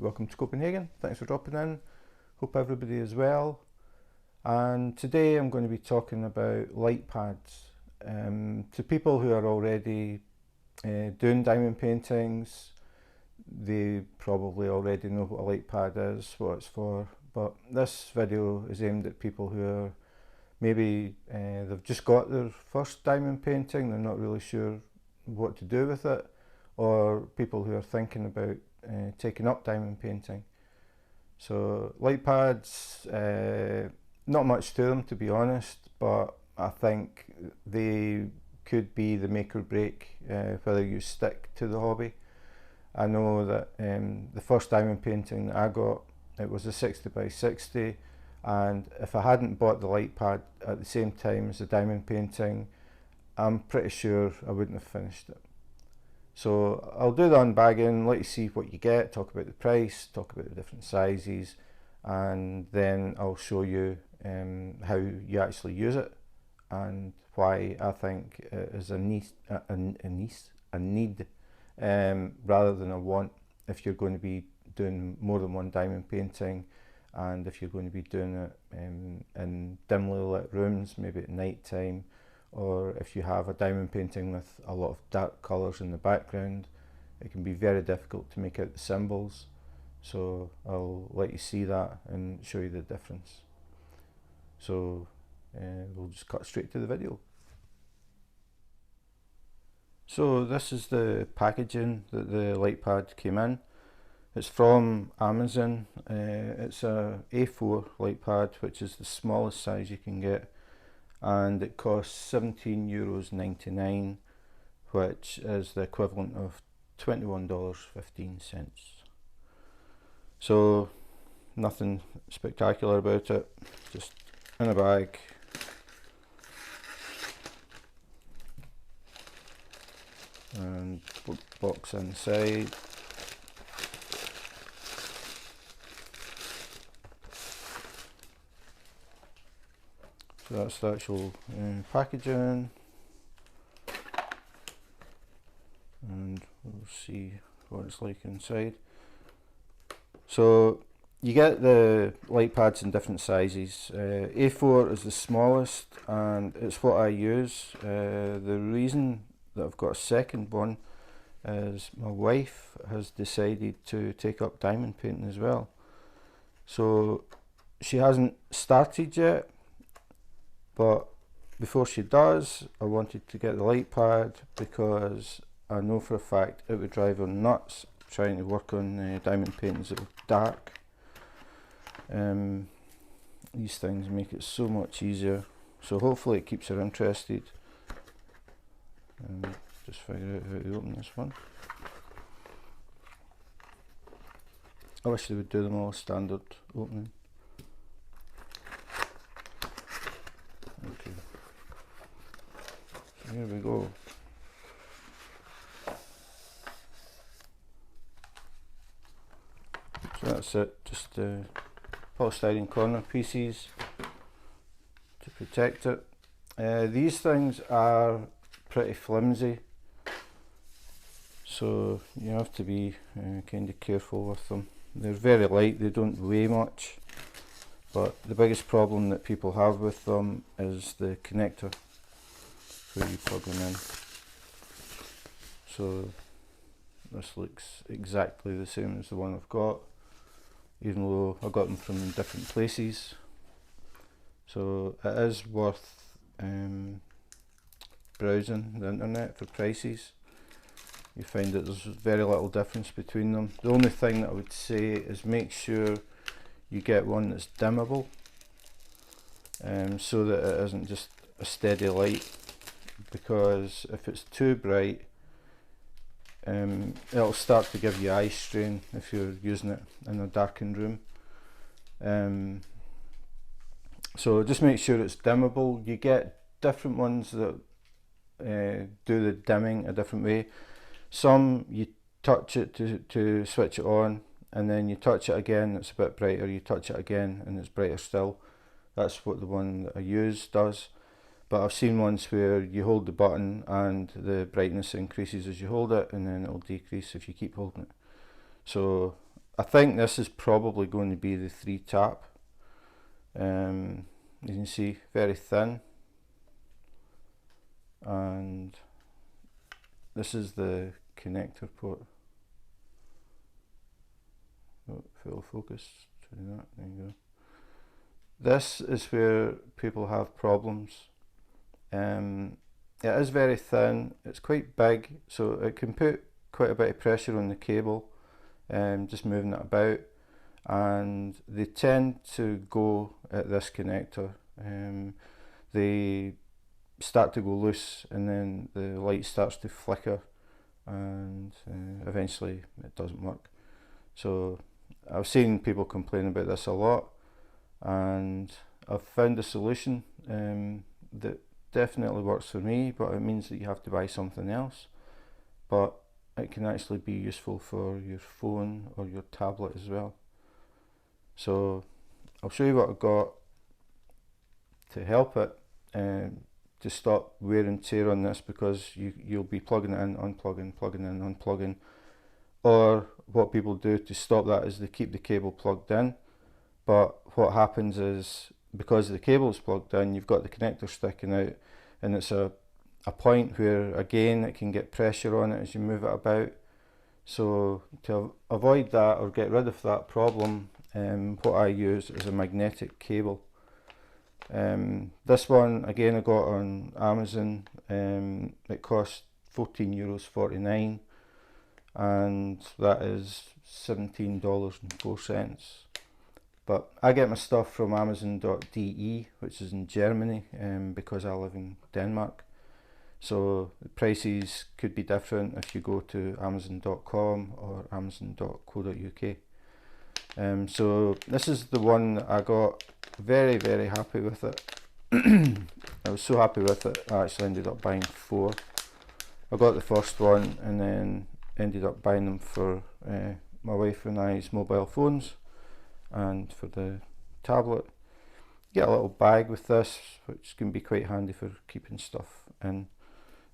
welcome to Copenhagen. Thanks for dropping in. Hope everybody is well. And today I'm going to be talking about light pads. To people who are already doing diamond paintings, they probably already know what a light pad is, what it's for. But this video is aimed at people who are maybe they've just got their first diamond painting, they're not really sure what to do with it, or people who are thinking about taking up diamond painting. So light pads, not much to them to be honest, but I think they could be the make or break whether you stick to the hobby. I know that the first diamond painting that I got, it was a 60 by 60, and if I hadn't bought the light pad at the same time as the diamond painting, I'm pretty sure I wouldn't have finished it. So I'll do the unbagging, let you see what you get, talk about the price, talk about the different sizes, and then I'll show you how you actually use it and why I think it is a need rather than a want if you're going to be doing more than one diamond painting, and if you're going to be doing it in dimly lit rooms, maybe at night time, or if you have a diamond painting with a lot of dark colours in the background, it can be very difficult to make out the symbols. So I'll let you see that and show you the difference. So we'll just cut straight to the video. So this is the packaging that the light pad came in. It's from Amazon. It's a A4 light pad, which is the smallest size you can get, and it costs €17.99, which is the equivalent of $21.15. So nothing spectacular about it, just in a bag. And box inside. So that's the actual packaging, and we'll see what it's like inside. So you get the light pads in different sizes. A4 is the smallest, and it's what I use. The reason that I've got a second one is my wife has decided to take up diamond painting as well. So she hasn't started yet, but before she does, I wanted to get the light pad because I know for a fact it would drive her nuts trying to work on diamond paintings that are dark. These things make it so much easier, so hopefully it keeps her interested. Just figure out how to open this one. I wish they would do them all standard opening. Okay, so here we go. So that's it, just polystyrene corner pieces to protect it. These things are pretty flimsy, so you have to be kind of careful with them. They're very light, they don't weigh much, but the biggest problem that people have with them is the connector where you plug them in. So this looks exactly the same as the one I've got, even though I got them from different places. So it is worth browsing the internet for prices. You find that there's very little difference between them. The only thing that I would say is make sure you get one that's dimmable, so that it isn't just a steady light, because if it's too bright, it'll start to give you eye strain if you're using it in a darkened room. So just make sure it's dimmable. You get different ones that do the dimming a different way. Some you touch it to switch it on, and then you touch it again, it's a bit brighter, you touch it again and it's brighter still. That's what the one that I use does. But I've seen ones where you hold the button and the brightness increases as you hold it, and then it'll decrease if you keep holding it. So I think this is probably going to be the 3 tap. You can see very thin, and this is the connector port. Oh, full focus. Try that. There you go. This is where people have problems. It is very thin. It's quite big, so it can put quite a bit of pressure on the cable, just moving it about, and they tend to go at this connector. They start to go loose, and then the light starts to flicker, and eventually it doesn't work. So I've seen people complain about this a lot, and I've found a solution that definitely works for me, but it means that you have to buy something else. But it can actually be useful for your phone or your tablet as well. So I'll show you what I've got to help it, to stop wear and tear on this, because you'll be plugging it in, unplugging, plugging in, unplugging. Or what people do to stop that is they keep the cable plugged in, but what happens is, because the cable is plugged in, you've got the connector sticking out, and it's a point where again it can get pressure on it as you move it about. So to avoid that or get rid of that problem, what I use is a magnetic cable. This one again I got on Amazon. It cost €14.49, and that is $17.04. But I get my stuff from Amazon.de, which is in Germany, because I live in Denmark. So the prices could be different if you go to Amazon.com or Amazon.co.uk. So this is the one that I got. Very, very happy with it. I was so happy with it, I actually ended up buying 4. I got the first one and then ended up buying them for my wife and I's mobile phones and for the tablet. You get a little bag with this, which can be quite handy for keeping stuff in.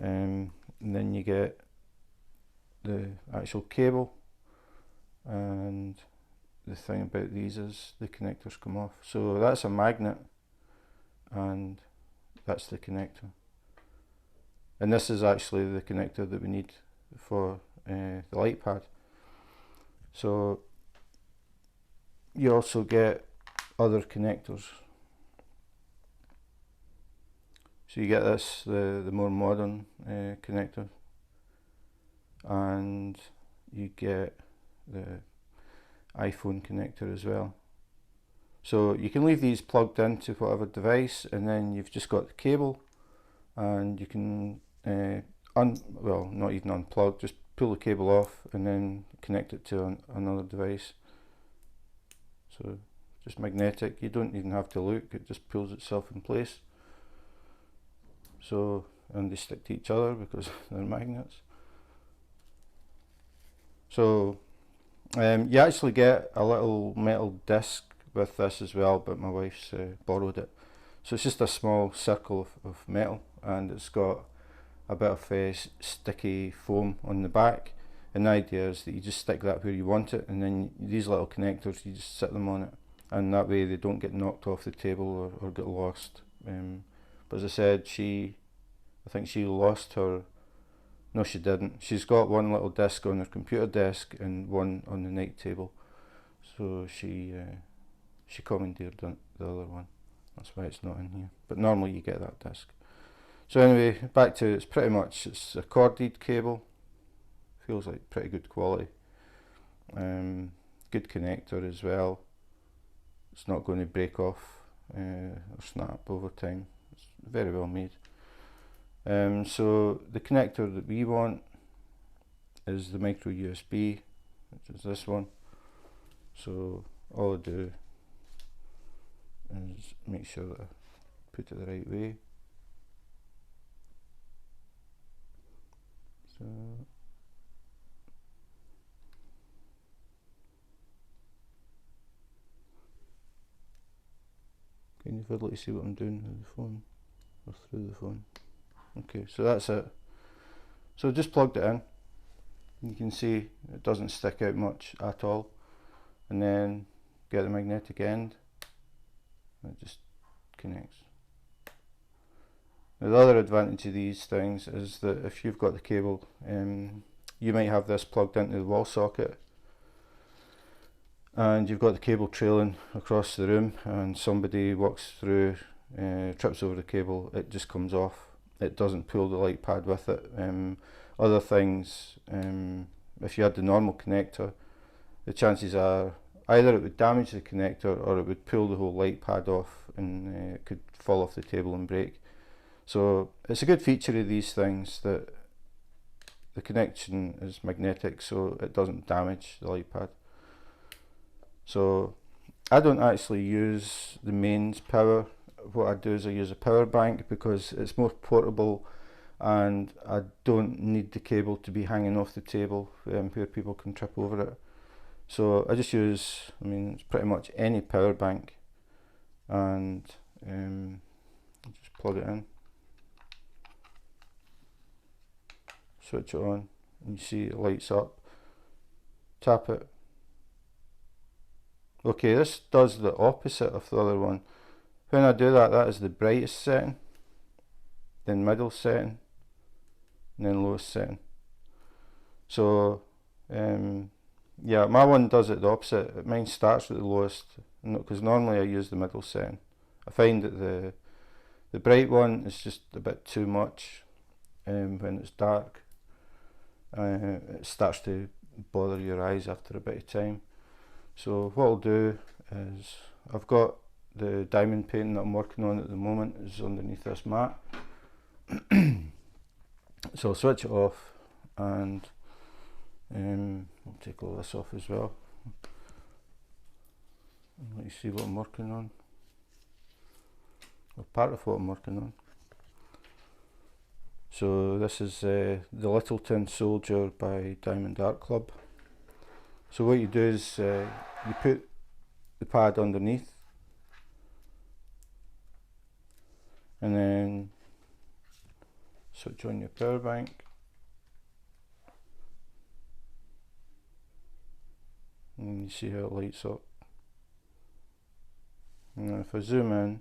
And then you get the actual cable, and the thing about these is the connectors come off. So that's a magnet, and that's the connector. And this is actually the connector that we need for the light pad. So you also get other connectors. So you get this, the more modern connector, and you get the iPhone connector as well. So you can leave these plugged into whatever device, and then you've just got the cable, and you can well, not even unplug, just pull the cable off and then connect it to another device. So just magnetic, you don't even have to look, it just pulls itself in place. So, and they stick to each other because they're magnets. So you actually get a little metal disc with this as well, but my wife's borrowed it. So it's just a small circle of metal, and it's got a bit of sticky foam on the back, and the idea is that you just stick that where you want it, and then these little connectors, you just sit them on it, and that way they don't get knocked off the table or get lost. But as I said, I think she lost her, no she didn't, she's got one little disc on her computer desk and one on the night table, so she commandeered the other one, that's why it's not in here, but normally you get that disc. So anyway, back to it's a corded cable, feels like pretty good quality, good connector as well, it's not going to break off or snap over time, it's very well made. So the connector that we want is the micro USB, which is this one. So all I do is make sure that I put it the right way. So can you visually see what I'm doing with the phone or through the phone? Okay, so that's it. So just plugged it in. You can see it doesn't stick out much at all. and then get the magnetic end, and it just connects. Now, the other advantage of these things is that if you've got the cable, you might have this plugged into the wall socket and you've got the cable trailing across the room, and somebody walks through, trips over the cable, it just comes off. It doesn't pull the light pad with it. Other things, if you had the normal connector, the chances are either it would damage the connector or it would pull the whole light pad off, and it could fall off the table and break. So it's a good feature of these things that the connection is magnetic, so it doesn't damage the light pad. So I don't actually use the mains power. What I do is I use a power bank because it's more portable and I don't need the cable to be hanging off the table where people can trip over it. So I just use, it's pretty much any power bank, and just plug it in, switch it on, and you see it lights up. Tap it. Okay, this does the opposite of the other one. When I do that, that is the brightest setting, then middle setting, and then lowest setting. So yeah, my one does it the opposite. Mine starts with the lowest, because normally I use the middle setting. I find that the bright one is just a bit too much when it's dark. It starts to bother your eyes after a bit of time. So what I'll do is, I've got the diamond painting that I'm working on at the moment is underneath this mat. So I'll switch it off, and I'll take all this off as well. Let you see what I'm working on, or part of what I'm working on. So this is the Little Tin Soldier by Diamond Art Club. So what you do is you put the pad underneath, and then switch on your power bank, and you see how it lights up. And if I zoom in,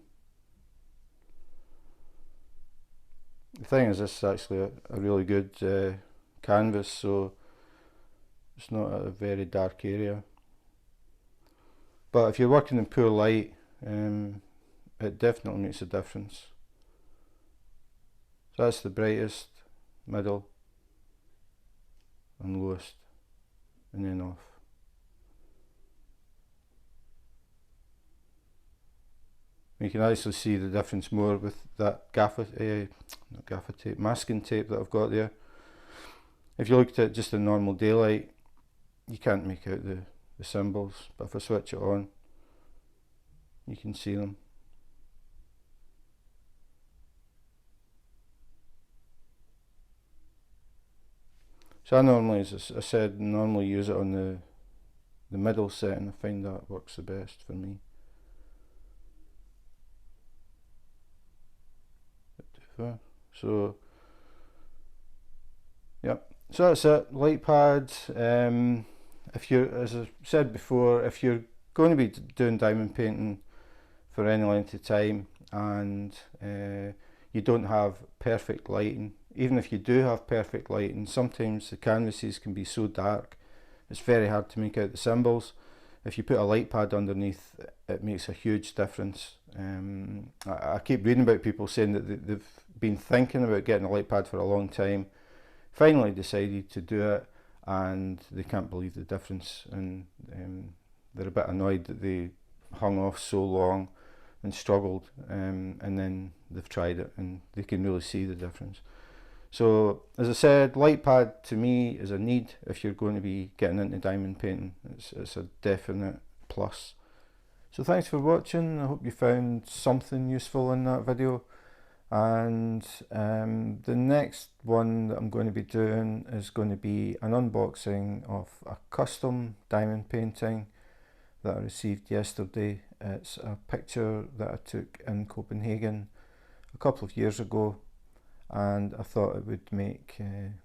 the thing is, this is actually a really good canvas, so it's not a very dark area. But if you're working in poor light, it definitely makes a difference. So that's the brightest, middle, and lowest, and then off. You can actually see the difference more with that masking tape that I've got there. If you looked at just in normal daylight, you can't make out the symbols, but if I switch it on, you can see them. So I normally, as I said, normally use it on the middle setting. I find that works the best for me. So yep, so that's it. Light pads. If you're, as I said before, if you're going to be doing diamond painting for any length of time, and you don't have perfect lighting, even if you do have perfect lighting, sometimes the canvases can be so dark it's very hard to make out the symbols. If you put a light pad underneath, it makes a huge difference. I keep reading about people saying that they've been thinking about getting a light pad for a long time, finally decided to do it, and they can't believe the difference, and they're a bit annoyed that they hung off so long and struggled, and then they've tried it and they can really see the difference. So as I said, light pad to me is a need if you're going to be getting into diamond painting. It's a definite plus. So thanks for watching. I hope you found something useful in that video, and the next one that I'm going to be doing is going to be an unboxing of a custom diamond painting that I received yesterday. It's a picture that I took in Copenhagen a couple of years ago, and I thought it would make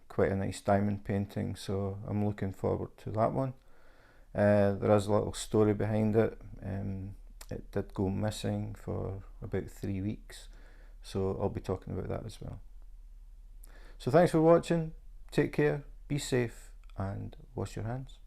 quite a nice diamond painting, so I'm looking forward to that one. There is a little story behind it. It did go missing for about 3 weeks, so I'll be talking about that as well. So thanks for watching, take care, be safe, and wash your hands.